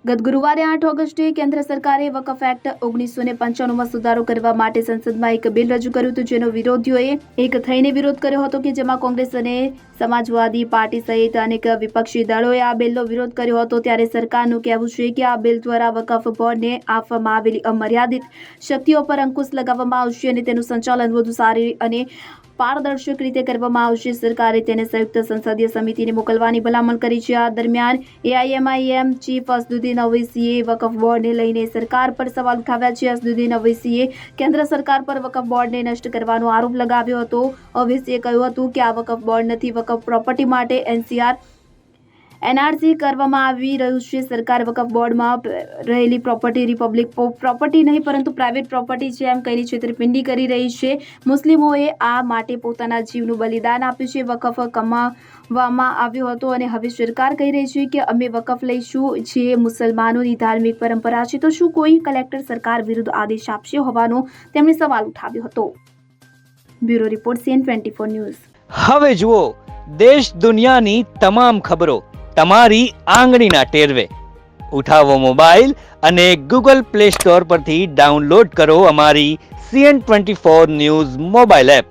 ગત ગુરુવારે 8 ઓગસ્ટે કેન્દ્ર સરકારે વકફ એક્ટ 1995માં સુધારો કરવા માટે સંસદમાં એક બિલ રજૂ કર્યું હતું, જેનો વિરોધીઓએ એક થઈને વિરોધ કર્યો હતો કે જેમાં કોંગ્રેસ અને સમાજવાદી પાર્ટી સહિત અનેક વિપક્ષી દળોએ આ બિલનો વિરોધ કર્યો હતો। ત્યારે સરકારનું કહેવું છે કે આ બિલ દ્વારા વકફ બોર્ડને આપવામાં આવેલી અમર્યાદિત શક્તિઓ પર અંકુશ લગાવવામાં આવશે અને તેનું સંચાલન વધુ સારી અને પારદર્શક રીતે કરવામાં આવશે। સરકારે તેને સંયુક્ત સંસદીય સમિતિને મોકલવાની ભલામણ કરી છે। આ દરમિયાન એઆઈએમઆઈએમ ચીફ અસદુદ્દીન ઓવૈસીએ વકફ બોર્ડને લઈને સરકાર પર સવાલ ઉઠાવ્યા છે। અસદુદ્દીન ઓવૈસીએ કેન્દ્ર સરકાર પર વકફ બોર્ડને નષ્ટ કરવાનો આરોપ લગાવ્યો હતો। ઓવૈસીએ કહ્યું હતું કે આ વકફ બોર્ડ નથી, વકફ પ્રોપર્ટી માટે એનઆરસી કરવામાં આવી રહ્યું છે। સરકાર વકફ બોર્ડમાં રહેલી પ્રોપર્ટી રિપબ્લિક પ્રોપર્ટી નહીં પરંતુ પ્રાઇવેટ પ્રોપર્ટી છે એમ કહીને છેતરપિંડી કરી રહી છે। મુસ્લિમોએ આ માટે પોતાના જીવનું બલિદાન આપ્યું છે। વકફ કમાવવામાં આવ્યો હતો અને હવે સરકાર કહી રહી છે કે અમે વકફ લઈશું, જે મુસલમાનોની ધાર્મિક પરંપરા છે। તો શું કોઈ કલેક્ટર સરકાર વિરુદ્ધ આદેશ આપશે હોવાનો તેમણે સવાલ ઉઠાવ્યો હતો। Bureau report CN24 news. હવે જુઓ દેશ દુનિયાની તમામ ખબરો તમારી આંગળીના ટેરવે। ઉઠાવો મોબાઈલ અને ગૂગલ પ્લે સ્ટોર પરથી ડાઉનલોડ કરો અમારી CN24 ન્યૂઝ મોબાઈલ એપ।